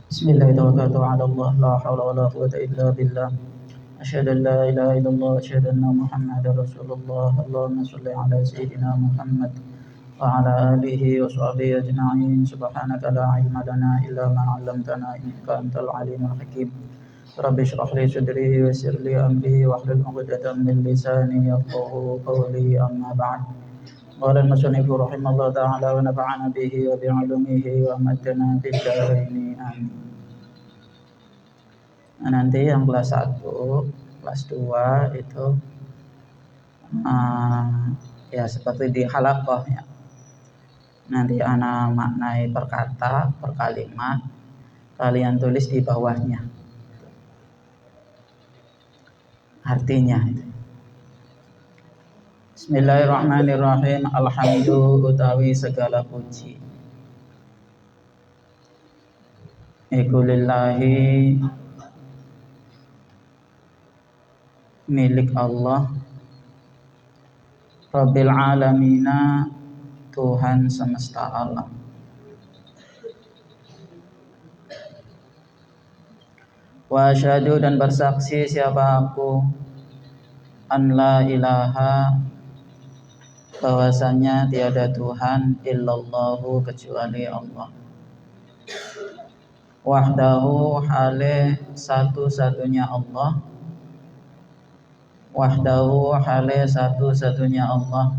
Bismillahirrahmanirrahim. La haula wala quwwata illa billah. Asyhadu an la ilaha illallah wa asyhadu anna Muhammadar Rasulullah. Allahumma shalli ala sayyidina Muhammad wa ala alihi wa sahbihi ajma'in. Subhanaka la ilma lana illa ma 'allamtana innaka antal alimul hakim. Rabbi shrah li sadri wa yassir li amri wahlul 'uqdatam min lisani yafqahu qawli, amma ba'd. Qala al-musannif rahimahullah ta'ala wa nafa'ana bihi wa bi'ulumihi wa amatana fid dharain, amin. Nah, nanti yang kelas 1, kelas 2 itu ya seperti di halaqah ya. Nanti ana maknai per kata, per kalimat, kalian tulis di bawahnya artinya itu. Bismillahirrahmanirrahim. Alhamdu utawi segala puji iku lillahi milik Allah, Rabbil alamina, Tuhan semesta alam. Wa asyhadu, dan bersaksi siapa aku, an la ilaha, bahwasanya tiada Tuhan illallahu, kecuali Allah. Wahdahu, hale satu-satunya Allah. Wahdahu, hale satu-satunya Allah.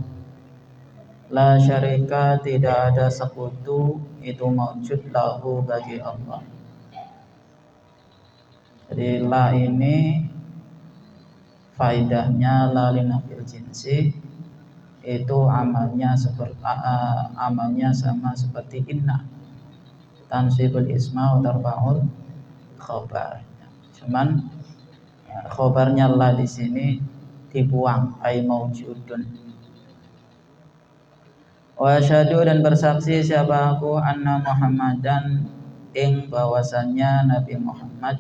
La syarika, tidak ada sekutu itu maujud lahu, bagi Allah. Jadi la ini faidahnya la linafil jinsi, itu amalnya sama seperti inna, tansibul isma wa tarfa'ul khobar. Cuman khobarnya la di sini dibuang, ay maujudun. Wa asyhadu, dan bersaksi siapa aku, anna Muhammadan, ing bahwasannya Nabi Muhammad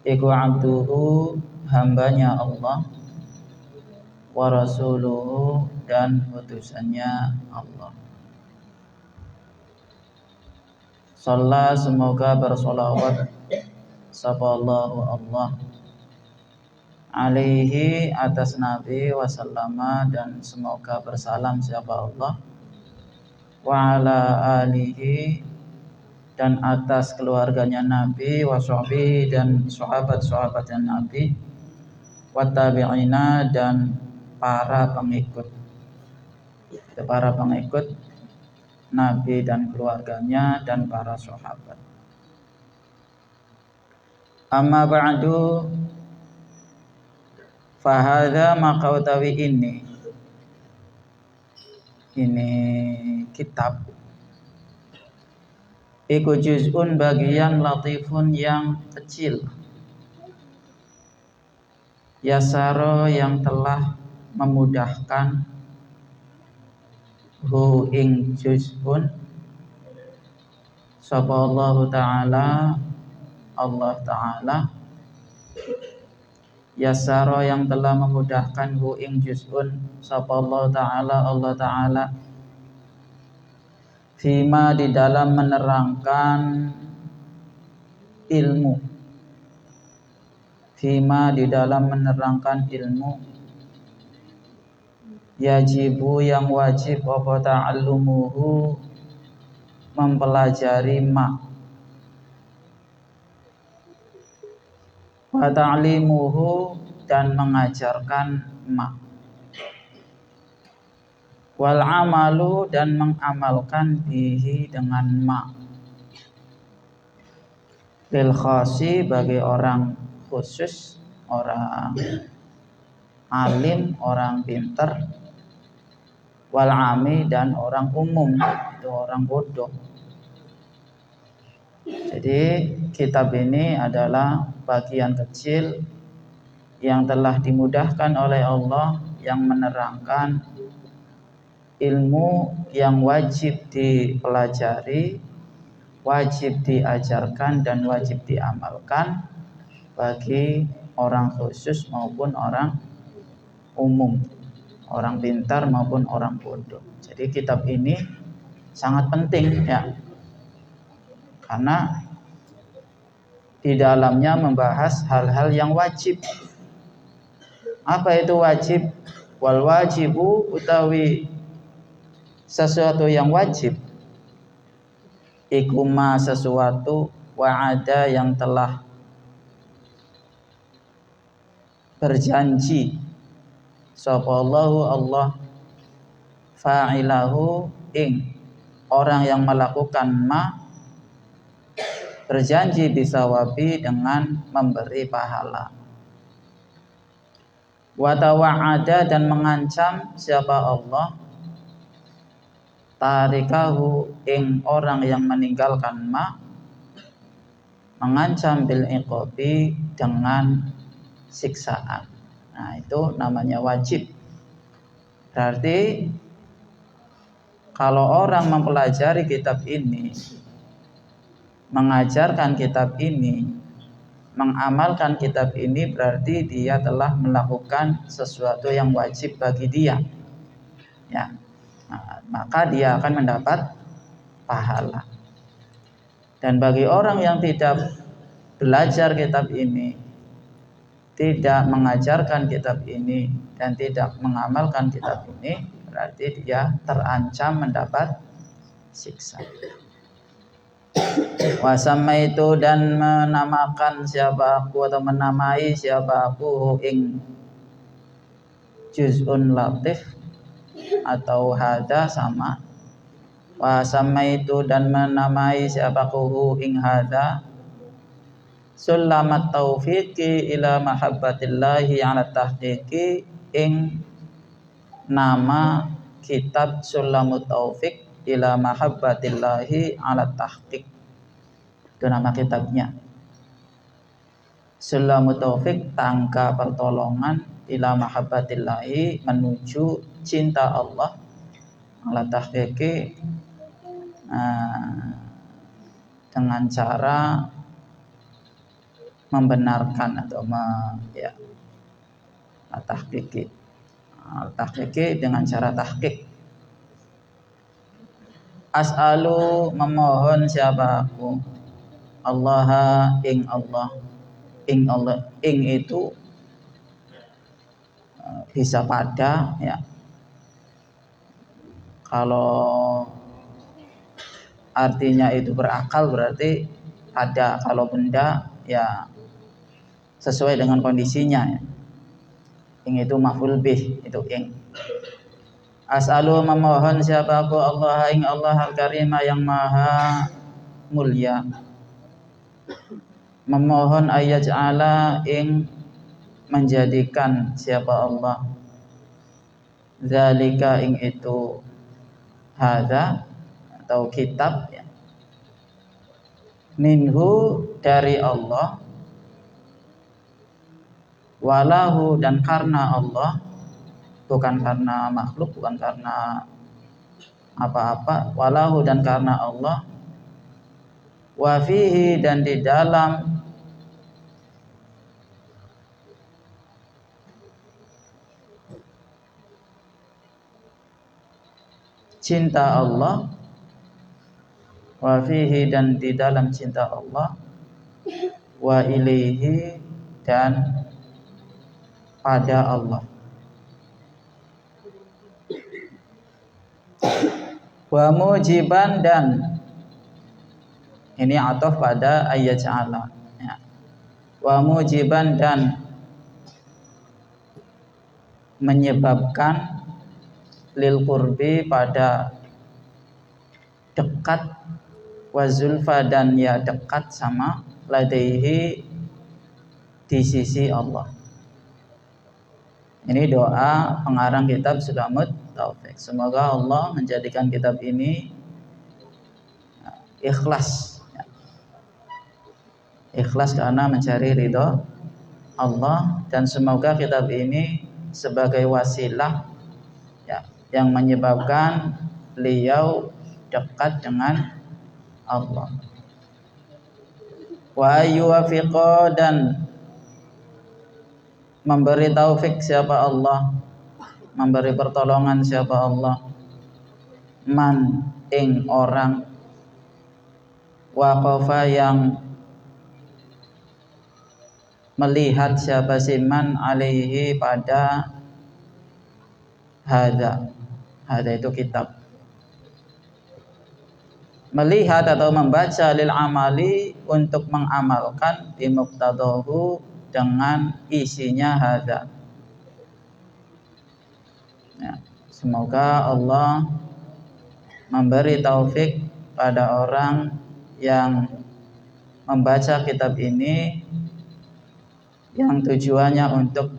iku abduhu, hambanya Allah, wa rasuluhu, dan utusannya Allah. Shalla, semoga bersolawat sapallahu Allah, alaihi, atas Nabi, wasallama, dan semoga bersalam siapa Allah, wa ala alihi, dan atas keluarganya Nabi, wa sahbihi, dan sahabat-sahabatnya Nabi, wa tabi'ina, dan para pengikut Nabi dan keluarganya dan para sahabat. Amma ba'du, fahadha, maka utawi ini kitab iku juz'un, bagian latifun, yang kecil, yasaro, yang telah memudahkan, hu ing juz'un, sapa Allah Ta'ala, Allah Ta'ala, yasaro, yang telah memudahkan, hu ing juz'un, sapa Allah Ta'ala, Allah Ta'ala, fima, di dalam menerangkan ilmu, fima, di dalam menerangkan ilmu, yajibu, yang wajib, apa ta'allumuhu, mempelajari ma, wa ta'limuhu, dan mengajarkan ma, wal amalu, dan mengamalkan bihi, dengan ma, lil khasi, bagi orang khusus, orang alim, orang pinter, wal ami, dan orang umum, itu orang bodoh. Jadi kitab ini adalah bagian kecil yang telah dimudahkan oleh Allah, yang menerangkan ilmu yang wajib dipelajari, wajib diajarkan, dan wajib diamalkan bagi orang khusus maupun orang umum, orang pintar maupun orang bodoh. Jadi kitab ini sangat penting ya, karena di dalamnya membahas hal-hal yang wajib. Apa itu wajib? Wal wajibu utawi sesuatu yang wajib iku ma sesuatu wa'ada yang telah berjanji sapa Allah fa'ilahu ing orang yang melakukan ma berjanji bisawabi dengan memberi pahala. Wa tawa'ada dan mengancam siapa Allah tarikahu ing orang yang meninggalkan ma mengancam bil iqabi dengan siksaan. Nah, itu namanya wajib. Berarti kalau orang mempelajari kitab ini, mengajarkan kitab ini, mengamalkan kitab ini, berarti dia telah melakukan sesuatu yang wajib bagi dia. Ya. Nah, maka dia akan mendapat pahala. Dan bagi orang yang tidak belajar kitab ini, tidak mengajarkan kitab ini, dan tidak mengamalkan kitab ini, berarti dia terancam mendapat siksa. Wasama itu dan menamakan siapa aku atau menamai siapa aku ing juz'un latif atau hada sama. Wasama itu dan menamai siapa aku ing hada sulamat taufiqi ila mahabbatillahi ala tahqiqi ing nama kitab Sulamut Taufiq ila mahabbatillahi ala tahqiq. Itu nama kitabnya. Sulamut Taufiq, tangga pertolongan ila mahabbatillahi menuju cinta Allah ala tahqiqi dengan cara membenarkan atau tahqiqi dengan cara tahqiq. As'alu memohon siapa aku Allah ing Allah ing itu bisa pada ya. Kalau artinya itu berakal berarti ada, kalau benda ya sesuai dengan kondisinya ya. Ing itu maf'ul bih, itu ing. As'alu memohon siapa aku Allah ing Allah al-karimah yang maha mulia. Memohon ayaj'ala ing menjadikan siapa Allah zalika ing itu hadza atau kitab ya. Minhu dari Allah, walahu dan karena Allah, bukan karena makhluk, bukan karena apa-apa, walahu dan karena Allah, wa fihi dan di dalam cinta Allah, wa fihi dan di dalam cinta Allah, wa ilaihi dan pada Allah. Wa mujiban dan ini ataf pada ayaj'ala ya. Wa mujiban dan menyebabkan lil qurbi pada dekat, wa zulfa dan ya dekat sama, ladaihi di sisi Allah. Ini doa pengarang kitab Sulamut Taufiq. Semoga Allah menjadikan kitab ini ikhlas ya. Ikhlas karena mencari ridho Allah, dan semoga kitab ini sebagai wasilah ya, yang menyebabkan beliau dekat dengan Allah. Wa yuwafiqa dan memberi taufik siapa Allah, memberi pertolongan siapa Allah, man ing orang waqafa yang melihat siapa siman alaihi pada hada itu kitab, melihat atau membaca lil amali untuk mengamalkan bimuqtadahu dengan isinya hada. Ya, semoga Allah memberi taufik pada orang yang membaca kitab ini yang tujuannya untuk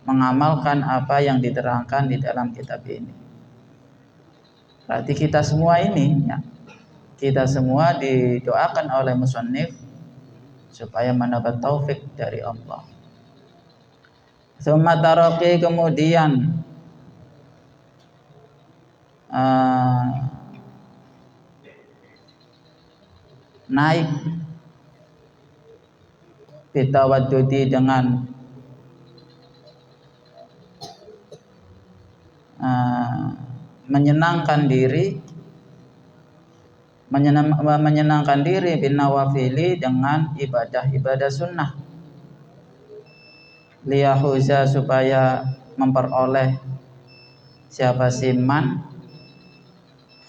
mengamalkan apa yang diterangkan di dalam kitab ini. Berarti kita semua ini ya, kita semua didoakan oleh musannif supaya mendapat taufik dari Allah. Summa taraqi, kemudian naik bitawaddudi dengan menyenangkan diri bin nawafili dengan ibadah sunnah, liyahuza supaya memperoleh siapa siman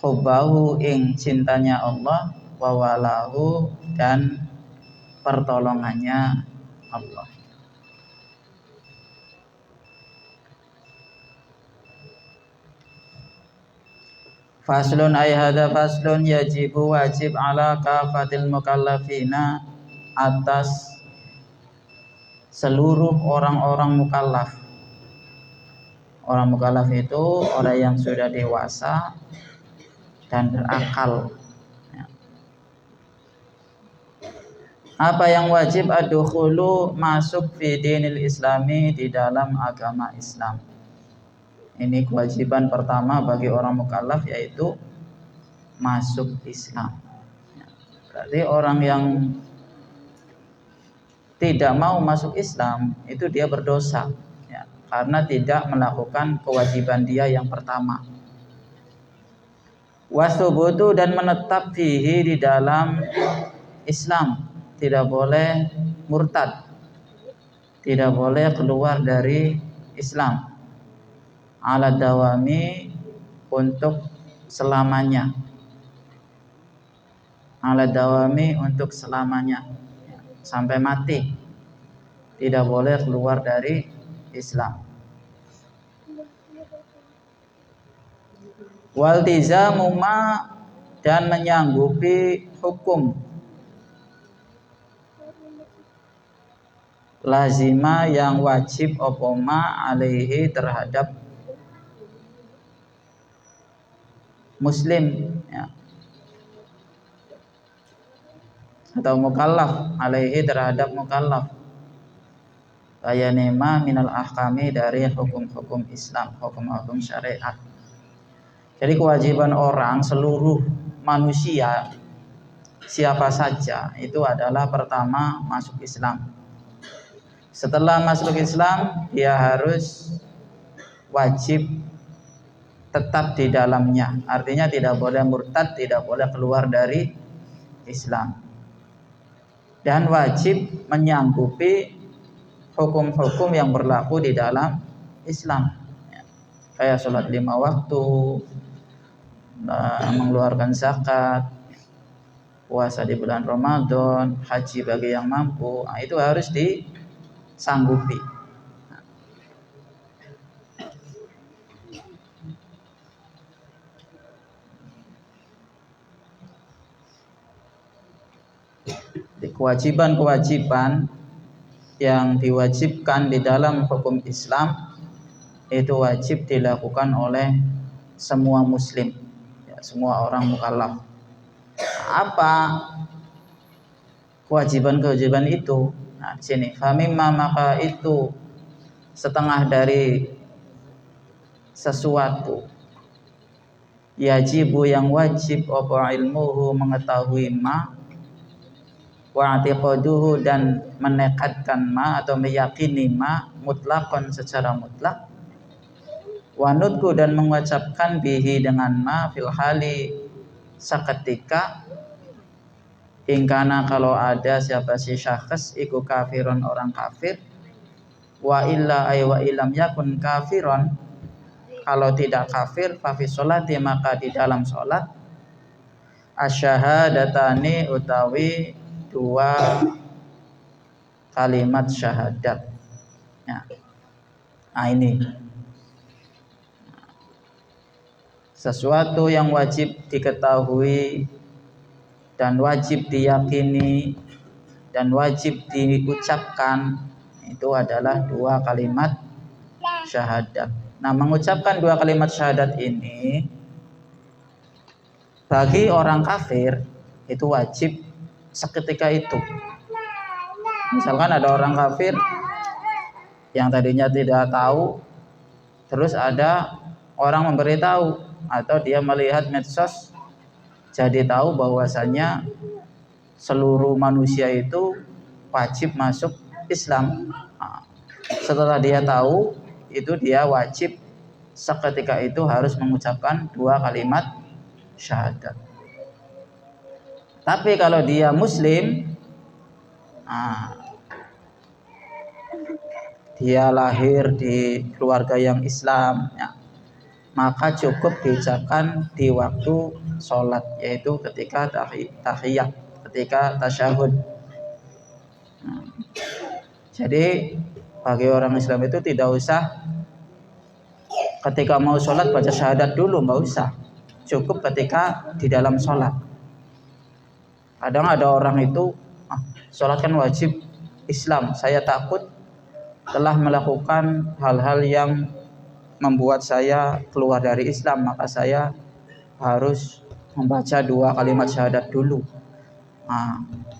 hubbahu ing cintanya Allah, wa walahu dan pertolongannya Allah. Faslun ay hadza faslun, yajibu wajib ala kafatil mukallafina atas seluruh orang-orang mukallaf. Orang mukallaf itu orang yang sudah dewasa dan berakal. Apa yang wajib? Ad-dukhulu, masuk fi dinil islami, di dalam agama Islam. Ini kewajiban pertama bagi orang mukallaf, yaitu masuk Islam. Berarti orang yang tidak mau masuk Islam itu dia berdosa ya, karena tidak melakukan kewajiban dia yang pertama. Wasubutu, dan menetap fihi, di dalam Islam, tidak boleh murtad, tidak boleh keluar dari Islam. Ala dawami, untuk selamanya. Ala dawami, untuk selamanya, sampai mati tidak boleh keluar dari Islam. Waltizamu ma, dan menyanggupi hukum lazima yang wajib opoma alaihi, terhadap muslim ya, atau mukallaf, alaihi terhadap mukallaf, kayanema minal ahkami, dari hukum-hukum Islam, hukum-hukum syariat. Jadi kewajiban orang, seluruh manusia siapa saja itu adalah pertama masuk Islam. Setelah masuk Islam, dia harus wajib tetap di dalamnya. Artinya tidak boleh murtad, tidak boleh keluar dari Islam. Dan wajib menyanggupi hukum-hukum yang berlaku di dalam Islam. Kayak sholat 5 waktu, mengeluarkan zakat, puasa di bulan Ramadan, haji bagi yang mampu. Nah, itu harus disanggupi. Kewajiban-kewajiban yang diwajibkan di dalam hukum Islam itu wajib dilakukan oleh semua muslim ya, semua orang mukallaf. Apa kewajiban-kewajiban itu? Nah, di sini famimma, maka itu setengah dari sesuatu, yajibu yang wajib, apa ilmuhu, mengetahui ma, wa i'tiqaduhu, dan menekadkan ma atau meyakini ma mutlakon, secara mutlak, wa nutku, dan mengucapkan bihi, dengan ma, fil hali, seketika, ingkana kalau ada siapa si syakhs iku kafirun orang kafir, wa illa ay wa ilam yakun kafiron, kalau tidak kafir fa fi sholati maka di dalam sholat asyahadatani utawi dua kalimat syahadat ya. Nah ini sesuatu yang wajib diketahui dan wajib diyakini dan wajib diucapkan itu adalah dua kalimat syahadat. Nah, mengucapkan dua kalimat syahadat ini bagi orang kafir itu wajib seketika itu. Misalkan ada orang kafir yang tadinya tidak tahu, terus ada orang memberitahu atau dia melihat medsos jadi tahu bahwasanya seluruh manusia itu wajib masuk Islam. Nah, setelah dia tahu itu dia wajib seketika itu harus mengucapkan dua kalimat syahadat. Tapi kalau dia muslim, dia lahir di keluarga yang Islam ya, maka cukup diucapkan di waktu sholat, yaitu ketika tahiyat, ketika tasyahud. Jadi bagi orang Islam itu tidak usah ketika mau sholat baca syahadat dulu, nggak usah, cukup ketika di dalam sholat. Kadang ada orang itu sholat kan wajib Islam, saya takut telah melakukan hal-hal yang membuat saya keluar dari Islam, maka saya harus membaca dua kalimat syahadat dulu.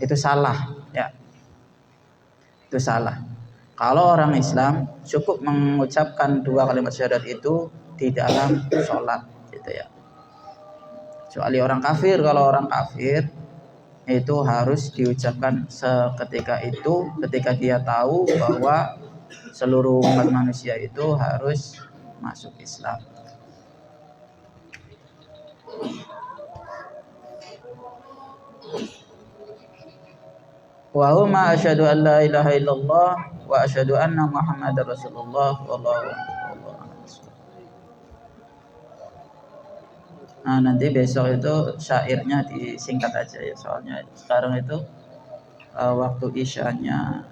Itu salah ya, itu salah. Kalau orang Islam cukup mengucapkan dua kalimat syahadat itu di dalam sholat gitu ya. Kecuali orang kafir, kalau orang kafir itu harus diucapkan seketika itu, ketika dia tahu bahwa seluruh umat manusia itu harus masuk Islam. Wa huma asyhadu an la ilaha illallah wa asyhadu anna Muhammadar Rasulullah wallahu a'lam. Nah, nanti besok itu syairnya disingkat aja ya, soalnya sekarang itu waktu isyanya